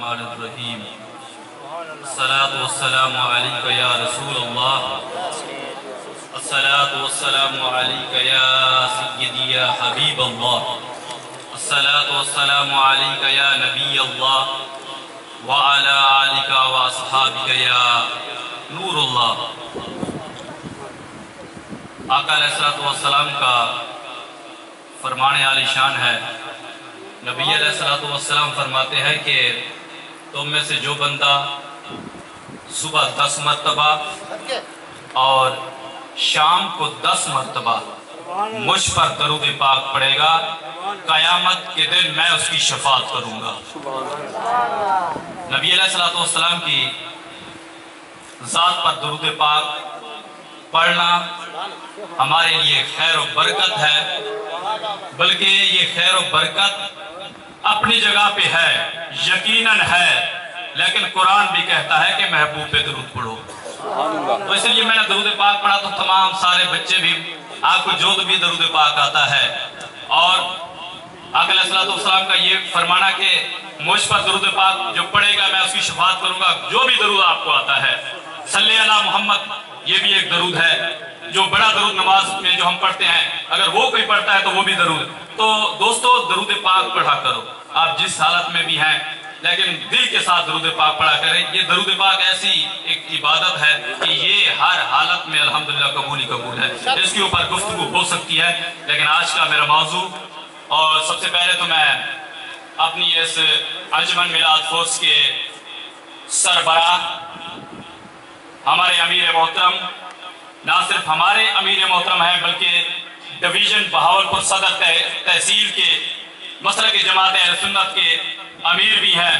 बिस्मिल्लाहिर्रहमानिर्रहीम। अस्सलातु वस्सलामु अलैका या रसूल अल्लाह, अस्सलातु वस्सलामु अलैका या सय्यदी या हबीब अल्लाह, अस्सलातु वस्सलामु अलैका या नबी अल्लाह व अला आलिका व अस्हाबिका या नूरुल्लाह। आका अलैहिस्सलातु वस्सलाम का फरमाने आलिशान है। नबी अलैहिस्सलातु वस्सलाम फरमाते हैं कि तुम में से जो बंदा सुबह 10 मरतबा और शाम को 10 मरतबा मुझ पर दरूद पाक पढ़ेगा, क़यामत के दिन मैं उसकी शफाअत करूँगा। नबी अलैहिस्सलातु वस्सलाम की ज़ात पर दरूद पाक पढ़ना हमारे लिए खैर और बरकत है, बल्कि ये खैर और बरकत अपनी जगह पे है, यकीनन है, लेकिन कुरान भी कहता है कि महबूब पे दरूद पढ़ो। तो इसलिए मैंने दरूद पाक पढ़ा तो तमाम सारे बच्चे भी आपको जो भी दरूद पाक आता है, और आका अलैहिस्सलाम का ये फरमाना कि मुझ पर दरूद पाक जो पढ़ेगा मैं उसकी शफाअत करूंगा। जो भी दरूद आपको आता है, सल्ले अला मोहम्मद, ये भी एक दरूद है, जो बड़ा दरूद नमाज में जो हम पढ़ते हैं, अगर वो कोई पढ़ता है तो वो भी दरूद। तो दोस्तों दरूद पाक पढ़ा करो, आप जिस हालत में भी हैं, लेकिन दिल के साथ दरूद पाक पढ़ा करें। ये दरूद पाक ऐसी एक इबादत है कि ये हर हालत में अल्हम्दुलिल्लाह कबूल ही कबूल है। इसके ऊपर गुफ्तगू हो सकती है, लेकिन आज का मेरा मौजू, और सबसे पहले तो मैं अपनी इस अंजुमन मिलाद फोर्स के सरबराह हमारे अमीर मोहतरम, ना सिर्फ हमारे अमीर मोहतरम हैं बल्कि डिवीजन बहावलपुर सदर तहसील के मसलक के जमात अहले सुन्नत के अमीर भी हैं।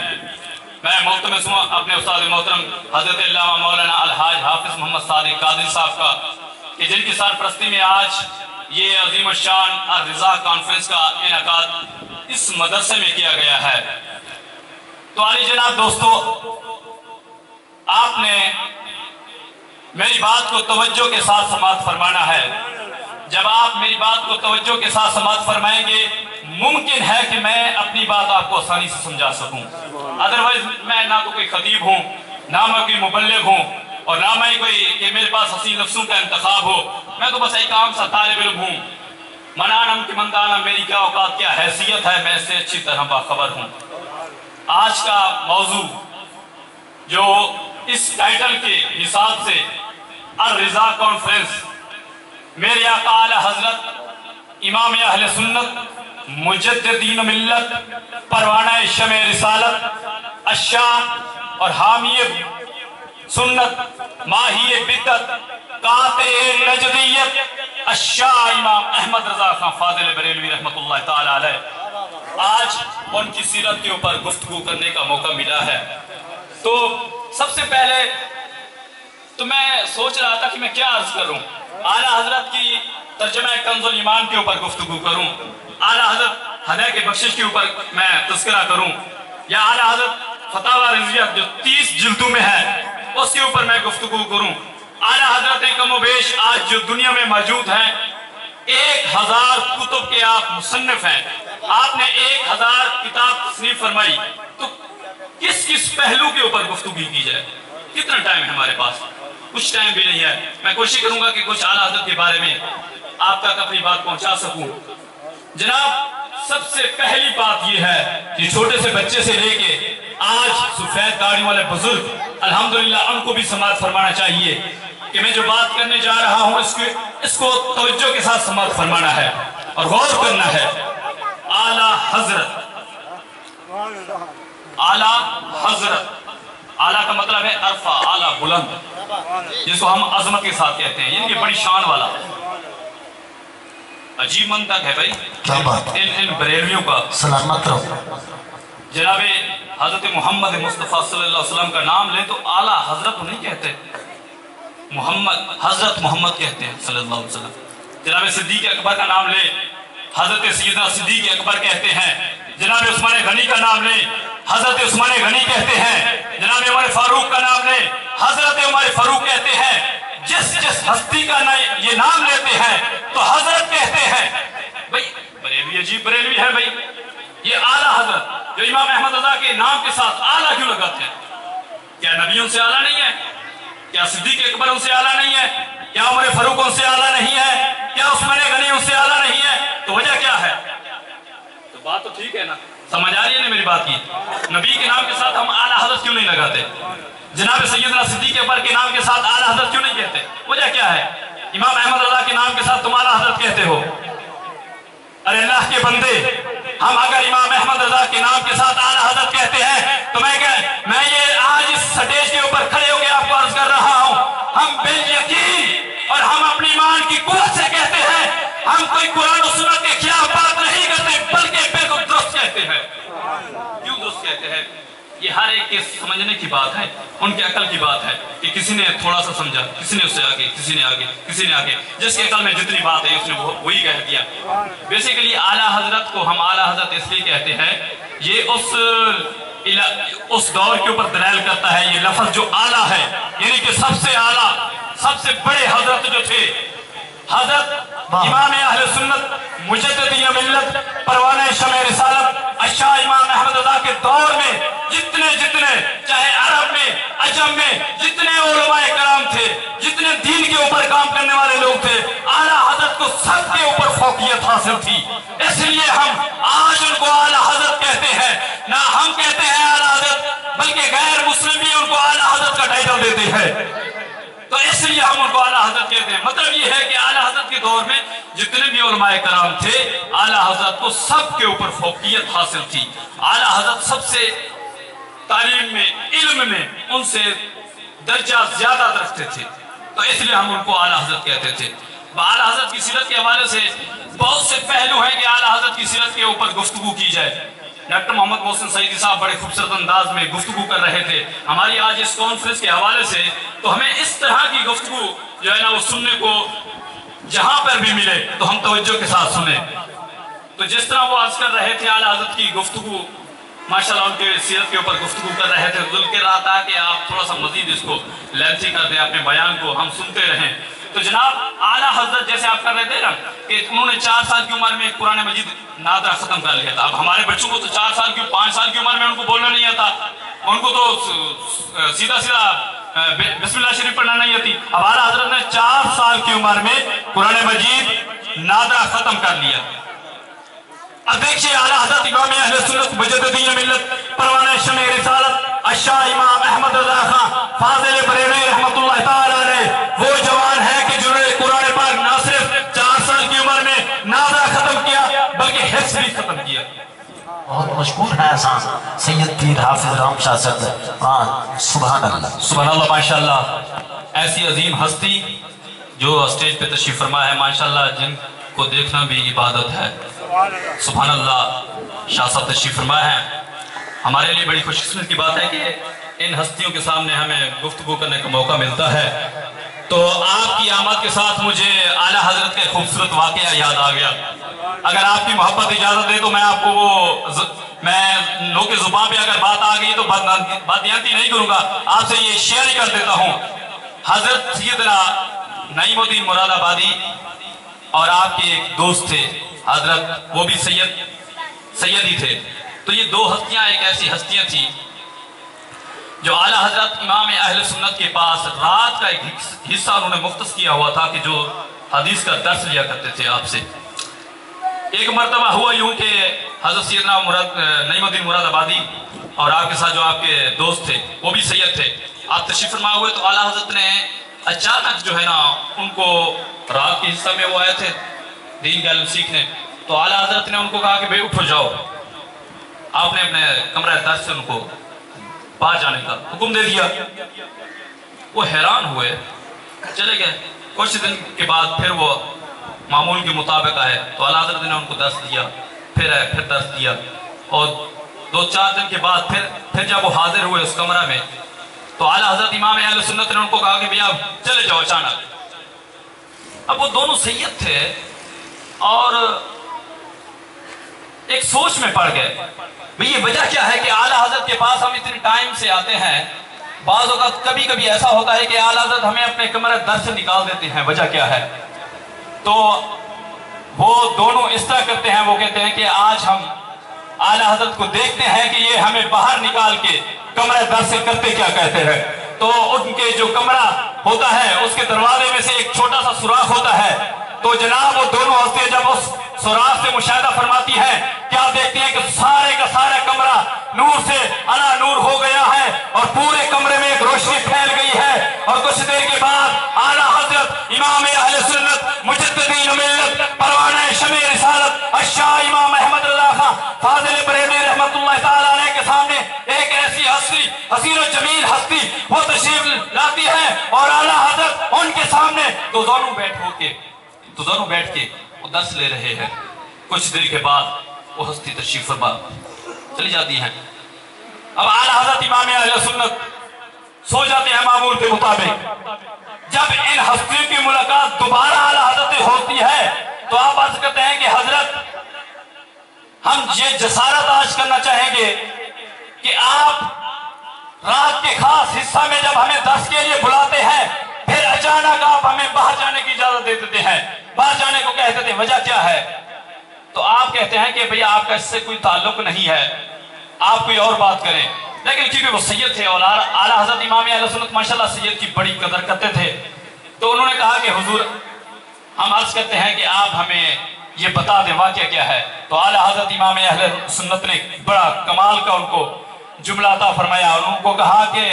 मैं मुल्तमस हूँ अपने उस्ताद मोहतरम हज़रत अल्लामा मौलाना अलहाज हाफिज़ मोहम्मद सादिक कादरी साहब का, कि जिनकी सरपरस्ती में आज ये अजीम शान रिज़ा कॉन्फ्रेंस का इनेकाद इस मदरसे में किया गया है। तो आली जनाब दोस्तों, आपने मेरी बात को तवज्जो के साथ समाअत फरमाना है। जब आप मेरी बात को तवज्जो के साथ समाअत फरमाएंगे, मुमकिन है कि मैं अपनी बात आपको आसानी से समझा सकूं। अदरवाइज मैं ना तो कोई खतीब हूं, ना मैं कोई मुबल्लिग हूं, और ना मैं कोई कि मेरे पास हसीन लफ्ज़ों का इंतखाब हो। मैं तो बस एक आम सा तालिब इल्म हूं। मनानम कि मंदाना, मेरी क्या औकात, क्या हैसियत है, मैं इससे अच्छी तरह बाखबर हूं। आज का मौजू जो इस टाइटल के हिसाब से अर-रिज़ा कॉन्फ्रेंस, मेरे आका आला हजरत इमाम अहले सुन्नत मुजद्दिदीन मिल्लत परवाना शमे रिसालत अशान और हामी सुन्नत माही बिदअत काते नजदियत अशाह इमाम अहमद रजा खान फाजिल बरेलवी रहमतुल्लाह ताला अलैह, आज उनकी सीरत के ऊपर गुफ्तगू करने का मौका मिला है। तो सबसे पहले तो मैं सोच रहा था कि मैं क्या अर्ज करूं। आला हजरत की तर्जुमा कंजुल ईमान के ऊपर गुफ्तगू करूं, आला हजरत हदय के बख्शिश के ऊपर मैं तज़किरा करूं, या आला हजरत फतावा रिज़विया जो 30 जिल्दों में है उसके ऊपर मैं गुफ्तगू करूं। आला हजरत कमोबेश आज जो दुनिया में मौजूद हैं, 1000 कुतुब के आप मुसन्निफ हैं, आपने 1000 किताब तस्नीफ फरमाई, तो किस किस पहलू के ऊपर गुफ्तगू की जाए? कितना टाइम है हमारे पास? कुछ टाइम भी नहीं है। मैं कोशिश करूंगा कि कुछ आला हज़रत के बारे में आप तक अपनी बात पहुंचा सकूं। जनाब, सबसे पहली बात यह है कि छोटे से बच्चे से लेके आज सफेद दाढ़ी वाले बुजुर्ग, अल्हम्दुलिल्लाह, उनको भी समाअत फरमाना चाहिए कि मैं जो बात करने जा रहा हूं इसको तवज्जो के साथ समाअत फरमाना है और गौर करना है। आला हजरत, आला हजरत, आला का मतलब है अरफा, आला बुलंद, जिसको हम अजमत के साथ कहते हैं, यानी कि बड़ी शान वाला। अजीब मंतक है भाई इन बरेलवियों का। सलामत रहो। जनाबे हजरत मोहम्मद मुस्तफ़ा सल्लल्लाहु अलैहि वसल्लम का नाम ले तो आला हजरत नहीं कहते, मोहम्मद, हजरत मोहम्मद कहते हैं सल्लल्लाहु अलैहि वसल्लम। जनाबे सिद्दीक़ अकबर का नाम ले, हजरत सैयदना सिद्दीक़ अकबर कहते हैं। जनाबे उस्मान गनी का नाम ले, हजरत उस्मान गनी कहते हैं। जनाबे उमर फारूक का नाम ले, हजरत उमर फारूक कहते हैं। जिस जिस हस्ती का ये नाम लेते हैं तो हजरत कहते हैं। भाई बरेलवी अजीब बरेलवी है भाई। ये आला हजरत जो इमाम अहमद रजा के नाम के साथ आला क्यों نبی ان سے اعلیٰ نہیں ہے؟ کیا صدیق اکبر ان سے اعلیٰ نہیں ہے؟ کیا عمر فاروق ان سے اعلیٰ نہیں ہے؟ کیا عثمان غنی ان سے اعلیٰ نہیں ہے؟ تو وجہ کیا ہے؟ تو بات تو ٹھیک ہے نا، سمجھ آ رہی ہے نا میری بات کی؟ نبی کے نام کے ساتھ ہم اعلیٰ حضرت کیوں نہیں لگاتے؟ جناب سیدنا صدیق اکبر کے نام کے ساتھ اعلیٰ حضرت کیوں نہیں کہتے؟ وجہ کیا ہے؟ امام احمد رضا کے نام کے ساتھ تم اعلیٰ حضرت کہتے ہو؟ ارے اللہ کے بندے، ہم اگر امام احمد رضا کے نام کے ساتھ اعلیٰ حضرت کہتے ہیں تو میں یہ آج اس سٹیج کے اوپر کھڑے ہو کے آپ کو عرض کر رہا ہوں، ہم بالیقین اور ہم اپنی ایمان کی قوت سے کہتے ہیں، ہم کوئی قرآن و سنت کے خلاف بات نہیں کرتے بلکہ بالکل درست کہتے ہیں۔ کیوں درست کہتے ہیں؟ یہ ہر ایک کے سمجھنے کی بات ہے، ان کے عقل کی بات ہے کہ کسی نے تھوڑا سا سمجھا، کسی نے اس سے آگے، کسی نے آگے، کسی نے آگے، جس کے عقل میں جتنی بات ہے اس نے وہی کہہ دیا۔ بیسیکلی اعلیٰ حضرت کو ہم اعلیٰ حضرت اس لیے کہتے ہیں، یہ اس دور کے اوپر دلائل کرتا ہے۔ یہ لفظ جو اعلیٰ ہے یعنی کہ سب سے اعلیٰ، سب سے بڑے حضرت جو تھے، حضرت امام اہل سنت مجددین ملت پروانہ شمع رسالت اشاہ امام احمد رضا کے دور میں جتنے چاہے عرب میں، عجم میں جتنے علماء کرام تھے، جتنے دین کے اوپر کام کرنے والے لوگ تھے، اعلیٰ حضرت کو سب کے اوپر فوقیت حاصل تھی۔ اس لیے ہم آج ان کو اعلیٰ حضرت کہتے ہیں، نہ ہم کہتے ہیں اعلیٰ حضرت بلکہ غیر مسلم بھی ان کو اعلیٰ حضرت کا ٹائٹل دیتے ہیں، تو اس لیے ہم ان کو اعلیٰ حضرت کہتے ہیں۔ مطلب یہ ہے کہ اعلیٰ حضرت کے دور میں جتنے بھی علماء کرام تھے، اعلیٰ حضرت کو سب کے اوپر فوقیت حاصل تھی۔ اعلیٰ حضرت سب سے تعلیم میں، علم میں ان سے درجہ زیادہ رکھتے تھے، تو اس لیے ہم ان کو اعلیٰ حضرت کہتے تھے۔ اعلیٰ حضرت کی سیرت کے حوالے سے بہت سے پہلو ہیں کہ اعلیٰ حضرت کی سیرت کے اوپر گفتگو کی جائے۔ ڈاکٹر محمد محسن سعیدی صاحب بڑے خوبصورت انداز میں گفتگو کر رہے تھے ہماری آج اس کانفرنس کے حوالے سے، تو ہمیں اس طرح کی گفتگو جو ہے نا وہ سننے کو جہاں پر بھی ملے تو ہم توجہ کے ساتھ سنیں۔ تو جس طرح وہ عرض کر رہے تھے اعلیٰ حضرت کی گفتگو، ماشاءاللہ ان کے سیرت کے اوپر گفتگو کر رہے تھے، دل کے رہا تھا کہ آپ تھوڑا سا مزید اس کو لینتھی کر دیں، اپنے بیان کو ہم سنتے رہیں۔ تو جناب اعلیٰ حضرت جیسے آپ کر رہے تھے نا کہ انہوں نے 4 سال کی عمر میں قرآن مجید نادرہ ختم کر لیا تھا۔ اب ہمارے بچوں کو تو 4 سال کی 5 سال کی عمر میں ان کو بولنا نہیں آتا، ان کو تو سیدھا بسم اللہ شریف پڑھنا نہیں آتی۔ اب اعلیٰ حضرت نے 4 سال کی عمر میں قرآن مجید نادرہ ختم کر لیا۔ اب دیکھیے اعلیٰ حضرت امام اہل سنت مجددین ملت پروانہ شمع رسالت اشاہ امام احمد رضا خان فاضل بریلوی رحمت اللہ تعالیٰ علیہ وہ جوان ہے کہ جنہوں نے قرآن پاک نہ صرف 4 سال کی عمر میں نادرہ ختم کیا بلکہ حفظ بھی ختم کیا۔ بہت مشکور ہے احسان سید پیر حافظ رام شاہ صدر، سبحان اللہ سبحان اللہ، ماشاءاللہ ایسی عظیم ہستی جو اسٹیج پہ تشریف فرما ہے، ماشاءاللہ جن کو دیکھنا بھی عبادت ہے۔ سبحان اللہ، شاہ صاحب تشریف فرما ہے۔ ہمارے لیے بڑی خوش قسمت کی بات ہے کہ ان ہستیوں کے سامنے ہمیں گفتگو کرنے کا موقع ملتا ہے۔ تو آپ کی آمد کے ساتھ مجھے اعلیٰ حضرت کے خوبصورت واقعہ یاد آ گیا۔ اگر آپ کی محبت اجازت دے تو میں آپ کو میں لوگ کے زبان پہ اگر بات آ گئی تو بدیانتی نہیں کروں گا، آپ سے یہ شیئر کر دیتا ہوں۔ حضرت سیدنا نعیم الدین مراد آبادی اور آپ کے ایک دوست تھے حضرت، وہ بھی سیدی تھے، تو یہ 2 ہستیاں ایک ایسی ہستیاں تھیں جو اعلیٰ حضرت امام اہل سنت کے پاس رات کا ایک حصہ انہوں نے مختص کیا ہوا تھا کہ جو حدیث کا درس لیا کرتے تھے آپ سے۔ ایک مرتبہ ہوا یوں کہ حضرت سیدنا نعیم الدین مراد آبادی اور آپ کے ساتھ جو آپ کے دوست تھے وہ بھی سید تھے، آپ تشریف فرما ہوئے، تو اعلیٰ حضرت نے اچانک جو ہے نا ان کو رات کے حصہ میں وہ آئے تھے دین کا علم سیکھنے، تو اعلیٰ حضرت نے ان کو کہا کہ بھئی اٹھو جاؤ، آپ نے اپنے کمرہ درس سے ان کو باہر جانے کا حکم دے دیا۔ وہ حیران ہوئے، چلے گئے۔ کچھ دن کے بعد پھر وہ معمول کے مطابق آئے تو اعلیٰ حضرت نے ان کو درس دیا، پھر درس دیا، اور 2-4 دن کے بعد پھر جب وہ حاضر ہوئے اس کمرہ میں تو اعلیٰ حضرت امام اہل سنت نے ان کو کہا کہ بھئی آپ چلے جاؤ اچانک۔ اب وہ دونوں سید تھے اور ایک سوچ میں پڑ گئے، بھئی یہ وجہ کیا ہے کہ اعلیٰ حضرت کے پاس ہم اتنے ٹائم سے آتے ہیں، بعض اوقات کبھی ایسا ہوتا ہے کہ اعلیٰ حضرت ہمیں اپنے کمرہ درس سے نکال دیتے ہیں، وجہ کیا ہے؟ تو وہ دونوں اس طرح کرتے ہیں، وہ کہتے ہیں کہ آج ہم اعلیٰ حضرت کو دیکھتے ہیں کہ یہ ہمیں باہر نکال کے کمرہ درس سے کرتے کیا کہتے ہیں۔ तो उनके जो कमरा होता है उसके दरवाजे में से एक छोटा सा सुराख होता है। तो जनाब वो दोनों हस्तियां जब उस सुराख से मुशाहिदा फरमाती हैं, क्या देखती हैं कि सारे का सारा कमरा नूर से अला नूर हो गया है और पूरे कमरे में एक रोशनी फैल गई है। और कुछ देर के बाद आला हजरत इमाम अहले सुन्नत मुजद्दिदीन मिल्लत परवाना शमे रिसालत अशाह इमाम अहमद रज़ा खां फाज़िल बरेलवी रहमतुल्लाह तआला अलैह के सामने एक ऐसी हस्ती, हसीन और जमील हस्ती वो तशरीफ लाती है और आला हजरत उनके सामने तो दोनों बैठ के वो दर्स ले रहे हैं। कुछ देर के बाद वो हस्ती तशरीफ फरमा चली जाती हैं। अब आला हजरत इमाम अहले सुन्नत सो जाते हैं मामूल के मुताबिक। जब इन हस्तियों की मुलाकात दोबारा आला हजरत से होती है तो आप अर्ज करते हैं कि हजरत हम ये जसारत आज करना चाहेंगे कि आप रात के खास हिस्सा में जब हमें दर्स के लिए बुलाते हैं फिर अचानक आप हमें बाहर जाने की इजाजत दे देते हैं, बाहर जाने को कहते थे, वजह क्या है? तो आप कहते हैं कि भैया आपका इससे कोई ताल्लुक नहीं है, आप कोई और बात करें। लेकिन क्योंकि वो सैयद थे और आला हजरत इमाम अहले सुन्नत माशाल्लाह सैयद की बड़ी कदर करते थे, तो उन्होंने कहा कि हुजूर हम अर्ज करते हैं कि आप हमें ये बता दें वाक़या क्या है। तो आला हजरत इमाम अहले सुन्नत ने बड़ा कमाल का उनको जुमला अता फरमाया और उनको कहा कि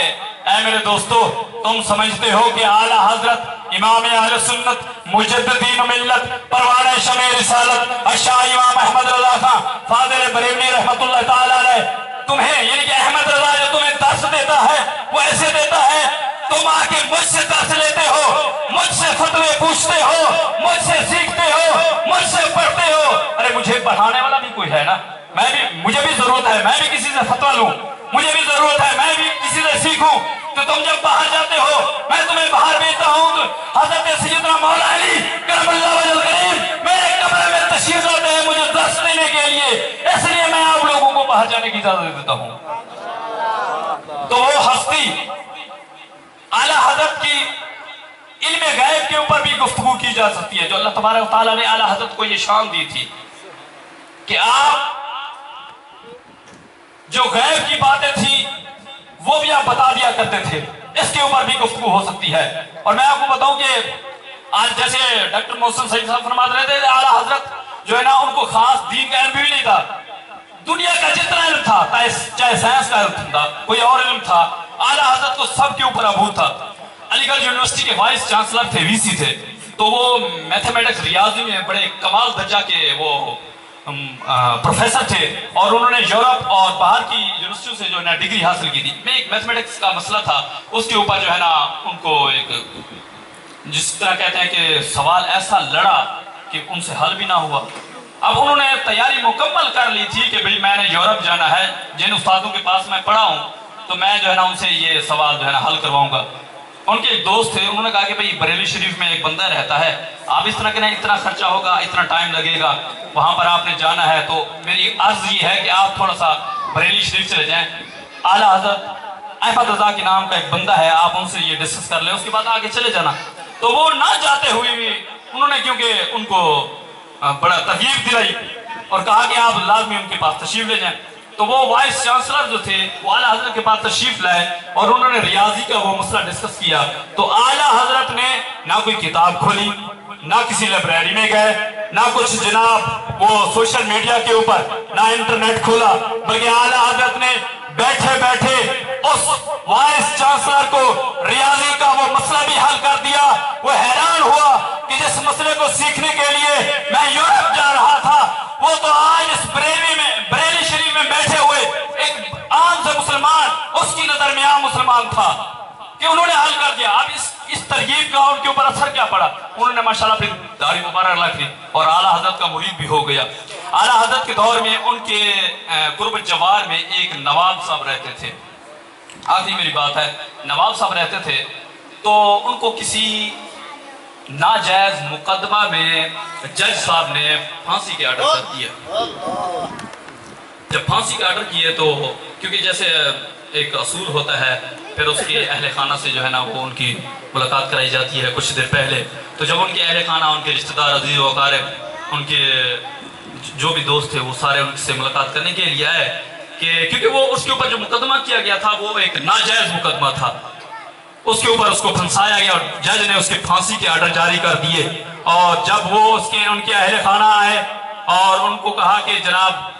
ऐ मेरे दोस्तों, तुम समझते हो कि आला हजरत इमाम अहले सुन्नत मुजद्दिदीन मिल्लत परवाना शमे रिसालत अशाह इमाम अहमद रज़ा खां फाज़िल बरेलवी रहमतुल्लाह तआला अलैह तुम्हें यानी कि अहमद रज़ा जो तुम्हें दर्स देता है वो ऐसे देता है, तुम आके मुझसे दर्स लेते हो, मुझसे फतवे पूछते हो, मुझसे सीखते हो, मुझसे पढ़ते हो। अरे मुझे पढ़ाने वाला भी कोई है ना, मुझे भी जरूरत है, मैं भी किसी से फतवा लूं, मुझे भी जरूरत है, मैं भी किसी से सीखूं। तो तुम जब बाहर जाते हो मैं तुम्हें बाहर भेजता हूं तो हजरत सैयदना मौला अली करमल्लाहु वजहल करीम मेरे कमरे में तशरीफ लाते हैं मुझे दर्स देने के लिए, इसलिए मैं आप लोगों को बाहर जाने की इजाजत दे देता हूं। तो वो हस्ती आला हजरत की इल्म गैब के ऊपर भी गुफ्तगू की जा सकती है, जो अल्लाह तबारक व तआला ने आला हजरत को ये शान दी थी कि आप जो गैब की बातें थी वो भी आप बता दिया करते थे, इसके ऊपर भी गुफ्तगू हो सकती है। और मैं आपको बताऊं कि आज जैसे डॉक्टर मोहसिन सईद साहब फरमा रहे थे, आला हजरत जो है ना उनको खास दीन का इल्म भी नहीं था, दुनिया का जितना इल्म था चाहे साइंस का इल्म था कोई और इल्म था, आला हजरत को सबके ऊपर अबूर था। अलीगढ़ यूनिवर्सिटी के वाइस चांसलर थे, वीसी थे, तो वो मैथमेटिक्स रियाजी में बड़े कमाल दर्जा के वो प्रोफेसर थे और उन्होंने यूरोप और बाहर की यूनिवर्सिटियों से जो है ना डिग्री हासिल की थी। मैं एक मैथमेटिक्स का मसला था उसके ऊपर जो है ना उनको एक जिस तरह कहते हैं कि सवाल ऐसा लड़ा कि उनसे हल भी ना हुआ। अब उन्होंने तैयारी मुकम्मल कर ली थी कि भाई मैंने यूरोप जाना है, जिन उस्तादों के पास मैं पढ़ा हूँ तो मैं जो है ना उनसे ये सवाल जो है ना हल करवाऊंगा। उनके एक दोस्त थे, उन्होंने कहा कि भाई बरेली शरीफ में एक बंदा रहता है, आप इस तरह के ना इतना खर्चा होगा, इतना टाइम लगेगा, वहां पर आपने जाना है, तो मेरी अर्ज ये है कि आप थोड़ा सा बरेली शरीफ चले जाएं। आला हजरत अहमद रज़ा के नाम का एक बंदा है, आप उनसे ये डिस्कस कर लें, उसके बाद आगे चले जाना। तो वो ना जाते हुए भी उन्होंने क्योंकि उनको बड़ा तरगीब दिलाई और कहा कि आप लाजमी उनके पास तशरीफ ले जाएं। तो वो वाइस चांसलर जो थे वो आला हजरत के पास तशरीफ लाए और उन्होंने रियाजी का वो मसला डिस्कस किया। तो आला हजरत ने ना कोई किताब खोली, ना किसी लाइब्रेरी में गए, ना कुछ जनाब वो सोशल मीडिया के ऊपर ना इंटरनेट खोला, बल्कि आला हजरत ने बैठे बैठे उस वाइस चांसलर को रियाजी का वो मसला भी हल कर दिया। वो हैरान हुआ कि जिस मसले को सीखने के लिए मैं यूरोप जा रहा था वो तो आज इस बरेली शरीफ में बैठे हुए एक आम से मुसलमान, उसकी नजर में आम मुसलमान था कि उन्होंने हल कर दिया। अब इस तरगीब का उनके ऊपर असर क्या पड़ा, उन्होंने माशाल्लाह फिर दाढ़ी मुबारक रखी और आला हजरत का मुरीद भी हो गया। आला हजरत के दौर में उनके कुर्ब जवार में एक नवाब साहब रहते थे। आखिरी मेरी बात है, नवाब साहब रहते थे तो उनको किसी नाजायज मुकदमा में जज साहब ने फांसी के आर्डर कर दिया। जब फांसी का आर्डर किए तो क्योंकि जैसे एक असूल होता है, फिर उसके अहले खाना से जो है ना वो उनकी मुलाकात कराई जाती है कुछ देर पहले। तो जब उनके अहले खाना, उनके रिश्तेदार, अजीज व अकारिब, उनके जो भी दोस्त थे वो सारे उनसे मुलाकात करने के लिए आए कि क्योंकि वो उसके ऊपर जो मुकदमा किया गया था वो एक नाजायज मुकदमा था। उसके ऊपर उसको फंसाया गया और जज ने उसके फांसी के आर्डर जारी कर दिए। और जब वो उनके अहले खाना आए और उनको कहा कि जनाब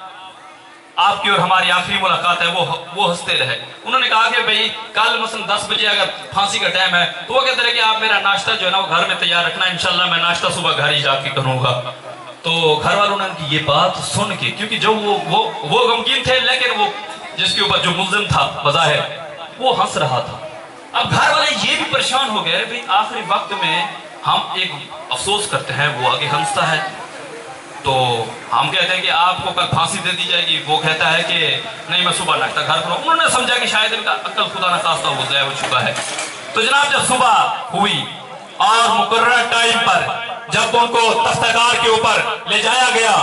आपकी और हमारी आखिरी मुलाकात है, वो हंसते रहे। उन्होंने कहा कि भाई कल मसलन 10 बजे अगर फांसी का टाइम है तो वो कहते रहे कि आप मेरा नाश्ता जो है ना वो घर में तैयार रखना, इंशाल्लाह मैं नाश्ता सुबह घर ही जाके करूंगा। तो घर वालों ने ये बात सुन के, क्योंकि जो वो गमगीन थे, लेकिन वो जिसके ऊपर जो मुल्जिम था बज़ाहिर वो हंस रहा था। अब घर वाले ये भी परेशान हो गए, भाई आखिरी वक्त में हम एक अफसोस करते हैं, वो आगे हंसता है, तो हम कहते हैं कि आपको कल फांसी दे दी जाएगी। वो कहता है कि नहीं मैं सुबह नाश्ता घर पर। उन्होंने समझा कि शायद इनका अक्ल खुदा न खास्ता वो ज़ाया हो चुका है। तो जनाब जब सुबह हुई और मुकर्रर टाइम पर जब उनको तख्तागार के ऊपर ले जाया गया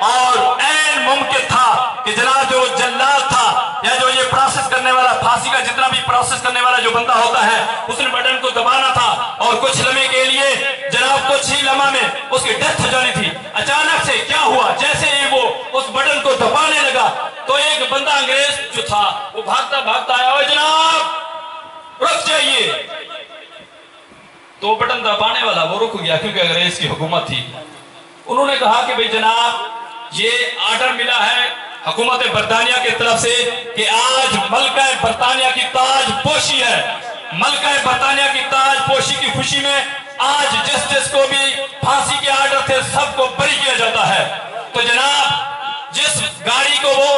और ऐन मुमकिन था कि जनाब जो जल्लाद था या जो ये प्रोसेस करने वाला, फांसी का जितना भी प्रोसेस करने वाला जो बंदा होता है, उसने बटन को दबाना था और कुछ लम्हे के लिए जनाब कुछ ही लम्हा में उसकी डेथ हो जानी थी। अचानक से क्या हुआ, जैसे ही वो उस बटन को दबाने लगा तो एक बंदा अंग्रेज जो था वो भागता भागता आया, और जनाब रुक जाइए। तो बटन दबाने वाला वो रुक गया क्योंकि अंग्रेज की हुकूमत थी। उन्होंने कहा कि भाई जनाब ये आर्डर मिला है हुकूमत बरतानिया की तरफ से कि आज मलका बरतानिया की ताज पोशी है। मलका बरतानिया की ताज पोशी की खुशी में आज जिसको भी फांसी के आर्डर थे सबको बरी किया जाता है। तो जनाब जिस गाड़ी को वो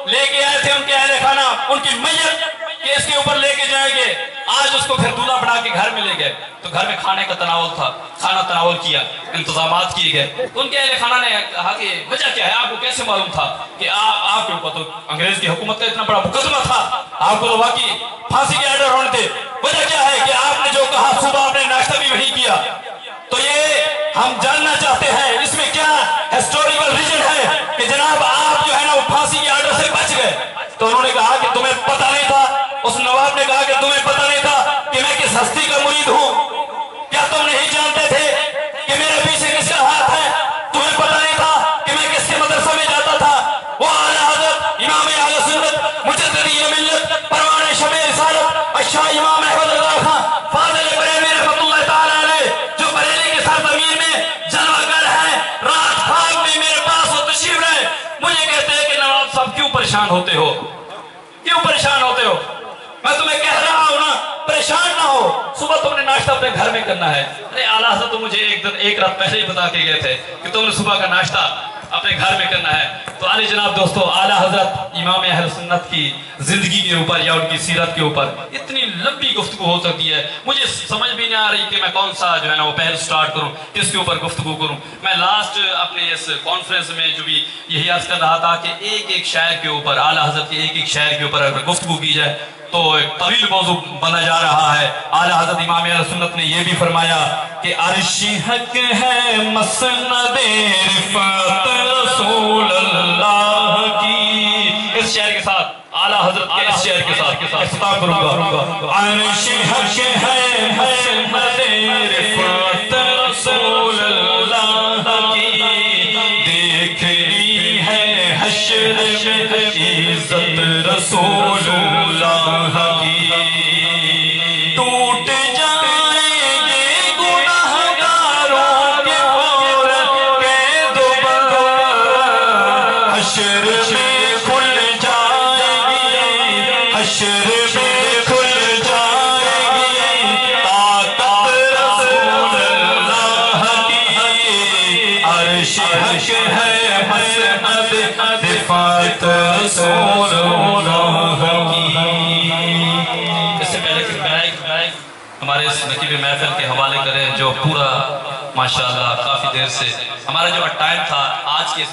लेके आए थे उनके अहले खाना, उनकी मैयत केस के ऊपर लेके जाएंगे, आज उसको फिर दूल्हा बना के घर में ले गए। तो घर में खाने का तनावल था, खाना तनावल किया, इंतजामात किए गए। तो उनके अहले खाना ने कहा कि वजह क्या है, आपको कैसे मालूम था कि आपके ऊपर तो अंग्रेज की हुकूमत का इतना बड़ा मुकदमा था, आपको तो वाकई फांसी के आर्डर होने थे, वजह क्या है कि आपने जो कहा सुबह आपने नाश्ता भी वही किया। तो ये हम जानना चाहते हैं इसमें क्या हिस्टोरिकल रीजन है कि जनाब आप जो है ना वो फांसी के आर्डर से बच गए। तो उन्होंने कहा कि तुम्हें पता नहीं था, उस नवाब ने कहा कि तुम्हें पता नहीं था कि मैं किस हस्ती का मुरीद हूं, क्या तुम नहीं जानते थे कि मेरे पीछे किसका हाथ है, तुम्हें पता नहीं था कि मैं किसके मदरसा में जाता था। वो आला हज़रत इमाम अहले सुन्नत मुजद्दिद मिल्लत परवाने शमे रिसालत शाह इमाम अहमद रज़ा खां फाज़िल बरेलवी रहमतुल्लाह तआला अलैह जो बरेली के सरजमीन में जलवागर है, रात ख्वाब में मेरे पास वो तशरीफ लाए। मुझे कहते हैं कि नवाब साहब क्यों परेशान होते हो, क्यों परेशान होते हो, मैं तुम्हें कह रहा हूं ना परेशान ना हो, सुबह तुमने नाश्ता अपने घर में करना है। अरे आला हज़रत तो मुझे एक रात पहले ही बता के गए थे कि तुमने सुबह का नाश्ता अपने घर में करना है। तो आले जनाब दोस्तों, आला हज़रत इमाम अहले सुन्नत की जिंदगी के ऊपर या उनकी सीरत के ऊपर इतनी लंबी गुफ्तगू हो सकती है, मुझे समझ भी नहीं आ रही कि मैं कौन सा जो है ना वो पहल स्टार्ट करूं, किसके ऊपर गुफ्तगू करूं। मैं लास्ट अपने इस कॉन्फ्रेंस में जो भी यही अर्ज कर रहा था कि एक एक शायर के ऊपर, आला हज़रत के एक एक शायर के ऊपर अगर गुफ्तगू की जाए तो एक तवील मौजू बना जा रहा है। आला हज़रत इमाम अहले सुन्नत ने यह भी फरमाया कि अर्शी हक है मसनदे रिफ़ात रसूल अल्लाह की। इस शेर के साथ आला हज़रत के इस शेर के साथ इख्तिताम करूंगा। अर्शी हक है मसनदे रिफ़ात रसूल अल्लाह की, देख रही है हश्र में इज़्ज़त रसूल अल्लाह की। टूट जाएंगे गुनाहगारों के औरत के दुबार, हश्र में खुल जाएगी, हश्र में खुल जाएगी ताकत रसूल अल्लाह की। अर्श हक है मसनद रिफ़ात रसूल अल्लाह की। हमारे इस नकीब महफिल के हवाले करें जो पूरा माशाअल्लाह काफ़ी देर से हमारा जो टाइम था आज के इस